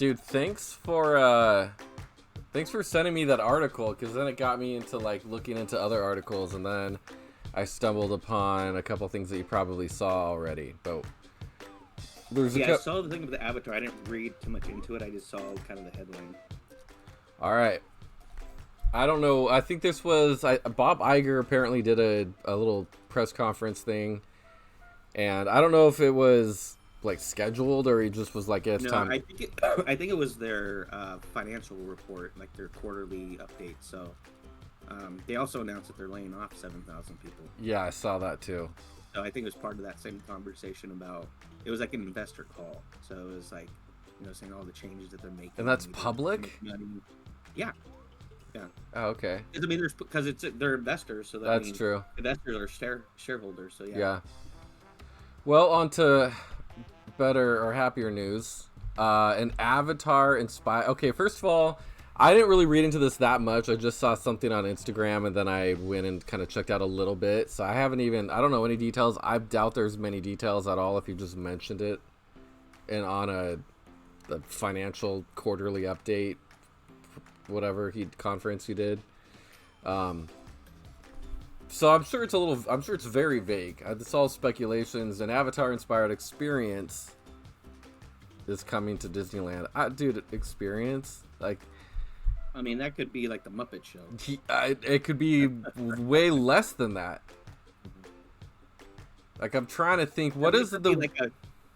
Dude, thanks for sending me that article, because then it got me into like looking into other articles, and then I stumbled upon a couple things that you probably saw already. But there's Yeah, I saw the thing with the Avatar. I didn't read too much into it. I just saw kind of the headline. All right. I don't know. I think this was Bob Iger apparently did a little press conference thing, and I don't know if it was like scheduled or he just was like, yeah, it's No, time. I think it was their financial report, like their quarterly update. So they also announced that they're laying off 7,000 people. Yeah, I saw that too. So I think it was part of that same conversation about. It was like an investor call. So it was like, saying all the changes that they're making. And that's public? Yeah. Yeah. Oh, okay. I mean, because they're investors, so that's true. Investors are shareholders, so yeah. Yeah. Well, on to better or happier news. An Avatar inspired. Okay, first of all, I didn't really read into this that much. I just saw something on Instagram, and then I went and kind of checked out a little bit. So I don't know any details. I doubt there's many details at all if you just mentioned it, and on the financial quarterly update, whatever conference he did. So I'm sure it's very vague. It's all speculations. An Avatar-inspired experience is coming to Disneyland. Dude, experience? Like, I mean, that could be like the Muppet Show. It could be way less than that. Like, I'm trying to think. Could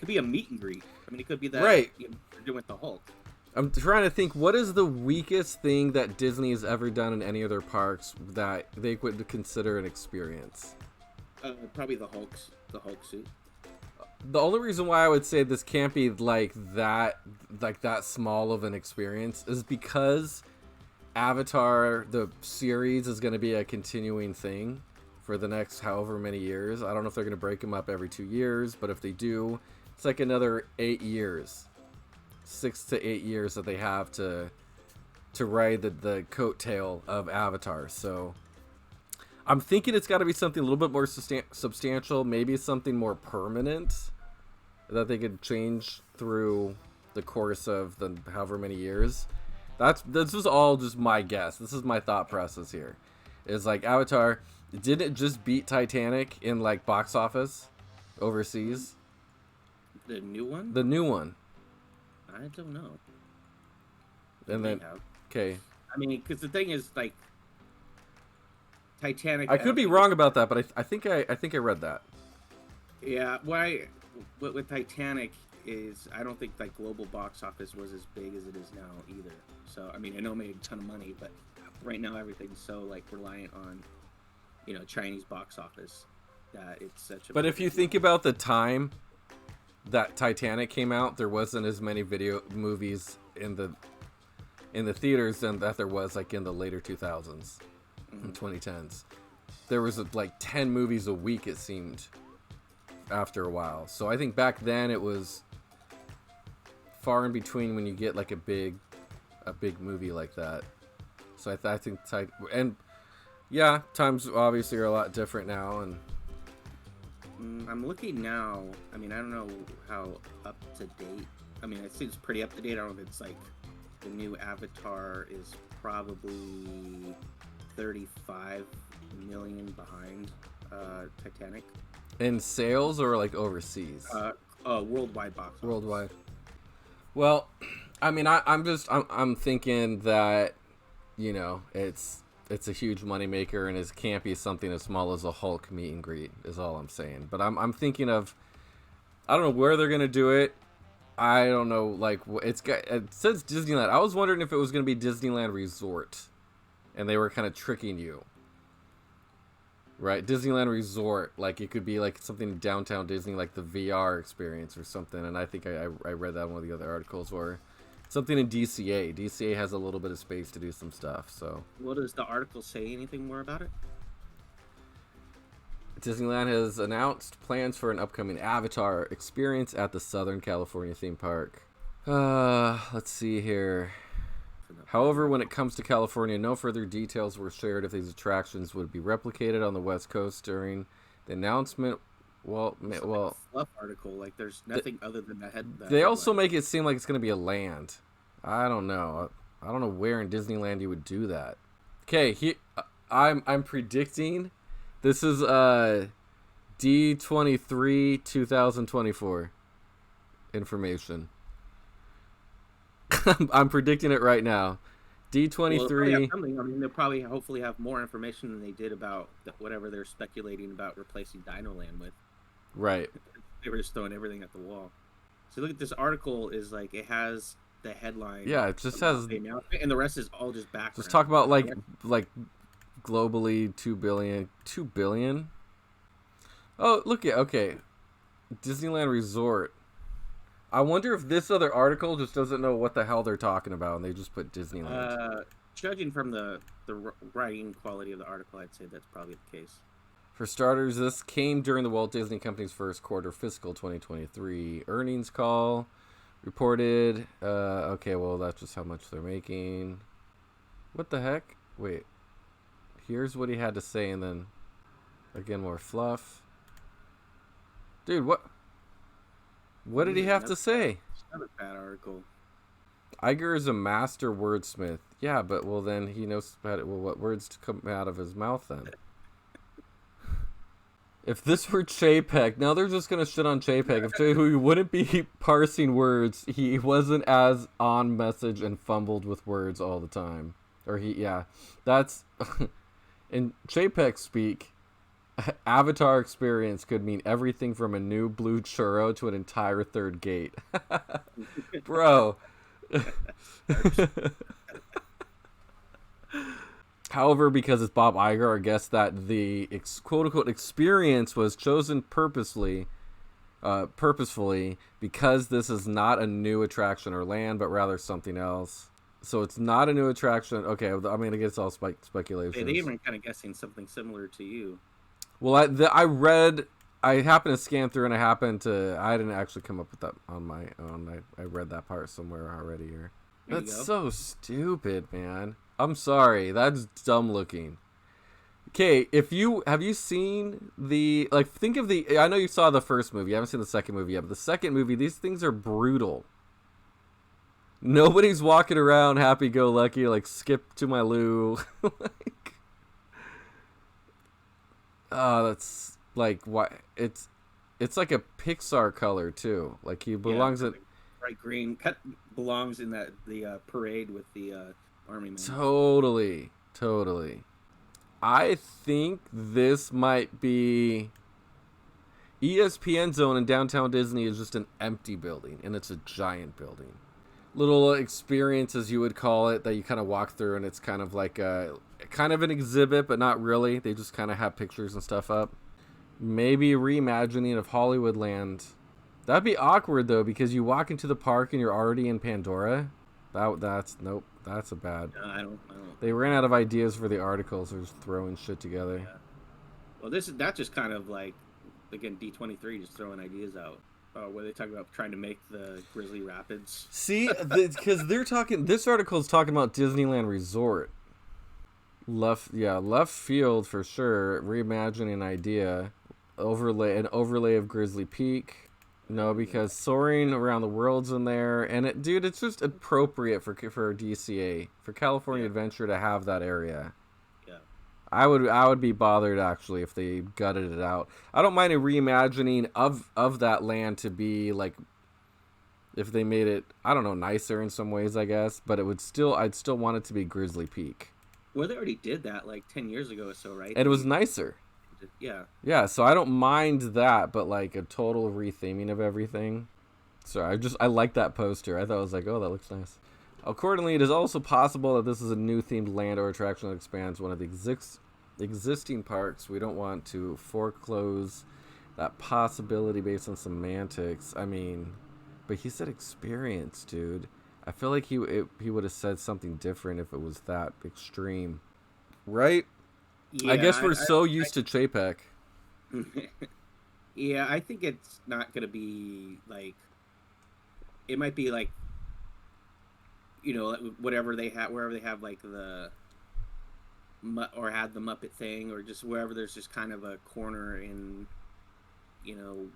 be a meet and greet. I mean, it could be that. Right. Doing with the Hulk. I'm trying to think, what is the weakest thing that Disney has ever done in any of their parks that they would consider an experience? Probably the Hulk suit. The only reason why I would say this can't be like that small of an experience is because Avatar, the series, is going to be a continuing thing for the next however many years. I don't know if they're going to break them up every 2 years, but if they do, it's like another 8 years. 6 to 8 years that they have to ride the coattail of Avatar. So I'm thinking it's got to be something a little bit more substantial, maybe something more permanent that they could change through the course of the however many years. This is all just my guess. This is my thought process here. It's like Avatar, didn't it just beat Titanic in like box office overseas? The new one? The new one. I don't know. And then, okay. I mean, because the thing is, like, Titanic. I could be wrong about that, but I think I read that. Yeah, with Titanic is I don't think like global box office was as big as it is now either. So I mean, I know it made a ton of money, but right now everything's so like reliant on, Chinese box office that it's such a. But if you think about the time that Titanic came out, there wasn't as many video movies in the theaters than that there was like in the later 2000s and 2010s. There was like 10 movies a week, it seemed, after a while. So I think back then it was far in between when you get like a big movie like that. So I think and yeah, times obviously are a lot different now, and I'm looking now. I mean, I don't know how up to date. I mean, I think it's pretty up to date. I don't know if it's like the new Avatar is probably 35 million behind Titanic. In sales or like overseas? Worldwide box office. Worldwide. Well, I mean, I'm thinking that, it's a huge moneymaker, and it can't be something as small as a Hulk meet and greet, is all I'm saying. But I'm thinking of, I don't know where they're gonna do it. I don't know, like, it says Disneyland. I was wondering if it was gonna be Disneyland Resort, and they were kind of tricking you, right? Disneyland Resort, like it could be like something in downtown Disney, like the VR experience or something. And I think I read that in one of the other articles, or something in DCA. DCA has a little bit of space to do some stuff. So, what does the article say? Anything more about it? Disneyland has announced plans for an upcoming Avatar experience at the Southern California theme park. Let's see here. However, when it comes to California, no further details were shared if these attractions would be replicated on the West Coast during the announcement. Well, Like a fluff article. Like there's nothing other than the head. They also make it seem like it's going to be a land. I don't know. I don't know where in Disneyland you would do that. Okay, I'm predicting this is D23 2024 information. I'm predicting it right now. Well, they'll probably have D23. something. I mean, they'll probably hopefully have more information than they did about whatever they're speculating about replacing Dino Land with. Right. They were just throwing everything at the wall. So look at this article. Is like it has the headline. Yeah, it just has And the rest is all just background. just talk about like globally 2 billion. 2 billion? Oh, look at okay. Disneyland Resort. I wonder if this other article just doesn't know what the hell they're talking about and they just put Disneyland. Judging from the writing quality of the article, I'd say that's probably the case. For starters, this came during the Walt Disney Company's first quarter fiscal 2023 earnings call. Reported, okay, well, that's just how much they're making. What the heck? Wait. Here's what he had to say, and then, again, more fluff. Dude, what did he have to say? Another bad article. Iger is a master wordsmith. Yeah, but, well, then he knows what words to come out of his mouth, then. If this were Chapek, now they're just gonna shit on Chapek. If Chapek wouldn't be parsing words, he wasn't as on message and fumbled with words all the time. Or that's in Chapek speak. Avatar experience could mean everything from a new blue churro to an entire third gate, bro. However, because it's Bob Iger, I guess that the quote-unquote experience was chosen purposefully because this is not a new attraction or land, but rather something else. So it's not a new attraction. Okay, I mean, I guess it's all speculation. They even kind of guessing something similar to you. Well, I happened to scan through, and I didn't actually come up with that on my own. I read that part somewhere already here. That's so stupid, man. I'm sorry, that's dumb looking. Okay, have you seen think of I know you saw the first movie, you haven't seen the second movie yet, but the second movie, these things are brutal. Nobody's walking around happy-go-lucky, like, skip to my loo. That's, like, why, it's like a Pixar color, too. Like, he belongs in... Bright green, belongs in the parade with the... Army man. Totally. I think this might be ESPN Zone in downtown Disney is just an empty building, and it's a giant building. Little experiences, you would call it, that you kind of walk through, and it's kind of like kind of an exhibit, but not really. They just kind of have pictures and stuff up. Maybe a reimagining of Hollywoodland. That'd be awkward though, because you walk into the park and you're already in Pandora. Nope. That's a bad. No, I don't. They ran out of ideas for the articles. They're just throwing shit together. Yeah. Well, that's just kind of like, again, D23 just throwing ideas out. Where they talk about trying to make the Grizzly Rapids. See, because they're talking. This article is talking about Disneyland Resort. Left field for sure. Reimagining idea, an overlay of Grizzly Peak. No, because soaring around the world's in there, and it's just appropriate for DCA, for California Adventure to have that area. Yeah, I would be bothered actually if they gutted it out. I don't mind a reimagining of that land to be like, if they made it, I don't know, nicer in some ways, I guess, but I'd still want it to be Grizzly Peak. Well, they already did that like 10 years ago or so, right? And it was nicer. Yeah, so I don't mind that, but like a total retheming of everything. So I like that poster. I thought it was like, oh, that looks nice. Accordingly, it is also possible that this is a new themed land or attraction that expands one of the existing parks. We don't want to foreclose that possibility based on semantics. I mean, but he said experience, dude. I feel like he would have said something different if it was that extreme, right? Yeah, I guess we're so used to Chapek. Yeah, I think it's not gonna be like. It might be like, whatever they have, wherever they have like or had the Muppet thing, or just wherever there's just kind of a corner in,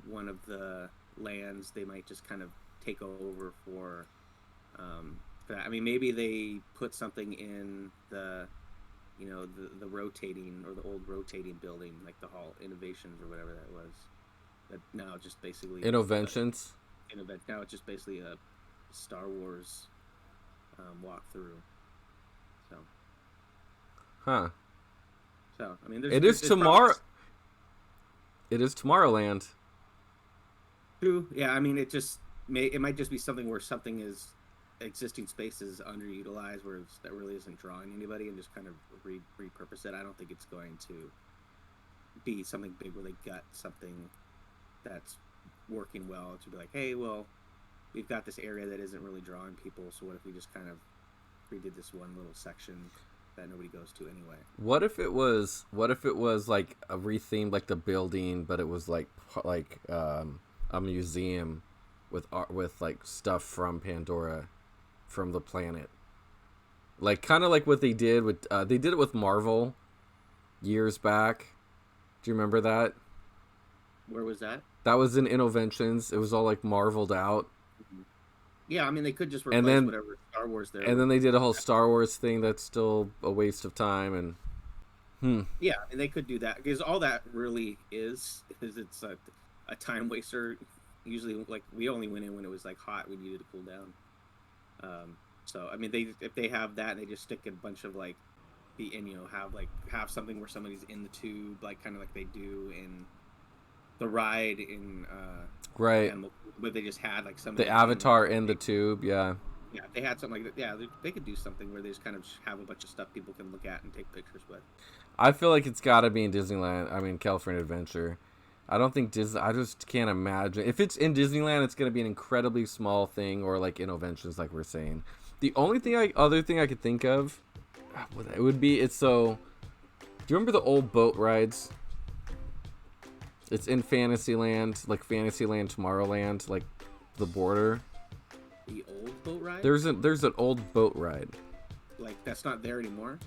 one of the lands, they might just kind of take over for for that. I mean, maybe they put something in the, the rotating or the old rotating building, like the Hall Innovations or whatever that was. That now just basically Innovations. Now it's just basically a Star Wars walkthrough. So. Huh. So I mean, It is tomorrow. It is Tomorrowland. True. Yeah. I mean, it might just be something where something is existing space is underutilized, where that really isn't drawing anybody, and just kind of repurpose it. I don't think it's going to be something big where they got something that's working well to be like, hey, well, we've got this area that isn't really drawing people, so what if we just kind of redid this one little section that nobody goes to anyway? What if it was like a rethemed, like the building, but it was like a museum with art, with like stuff from Pandora, from the planet, like kind of like what they did with they did it with Marvel years back. Do you remember that? Where was that? That was in Innovations. It was all like marveled out. Yeah, I mean, they could just replace whatever Star Wars there. And then they did a whole Star Wars thing that's still a waste of time. And yeah, and they could do that, because all that really is it's a time waster. Usually, like, we only went in when it was like hot. We needed to cool down. So I mean, if they have that, they just stick a bunch of like, have something where somebody's in the tube, like kind of like they do in the ride in right, but they just had like something, the Avatar in the tube. Yeah, they had something like that. Yeah, they could do something where they just kind of have a bunch of stuff people can look at and take pictures with. I feel like it's got to be in Disneyland. I mean, California Adventure. I don't think Disney. I just can't imagine if it's in Disneyland. It's going to be an incredibly small thing, or like Innovations, like we're saying. The only other thing I could think of, it would be do you remember the old boat rides? It's in Fantasyland, like Fantasyland Tomorrowland, like the border. The old boat ride? There's an old boat ride. Like, that's not there anymore?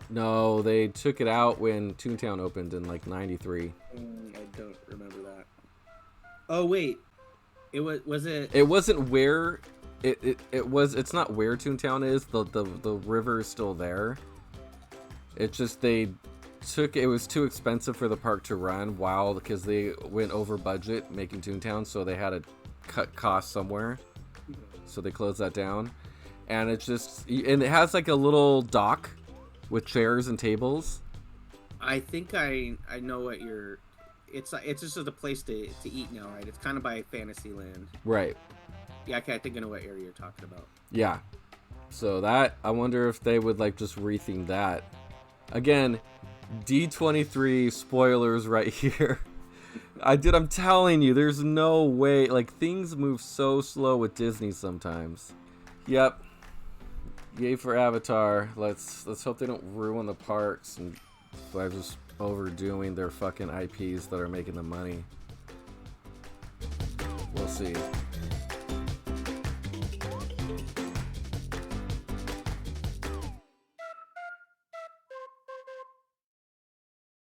No, they took it out when Toontown opened in like '93. I don't remember that. Oh wait, it was it? It wasn't where it was. It's not where Toontown is. The river is still there. It's just it was too expensive for the park to run because they went over budget making Toontown, so they had to cut costs somewhere. So they closed that down. And it has like a little dock with chairs and tables. I think I know what you're. It's just a place to eat now, right? It's kind of by Fantasyland. Right. Yeah, okay, I think I know what area you're talking about. Yeah. So I wonder if they would like just retheme that. Again, D23 spoilers right here. I'm telling you, there's no way. Like, things move so slow with Disney sometimes. Yep. Yay for Avatar. Let's hope they don't ruin the parks and by just overdoing their fucking IPs that are making the money. We'll see.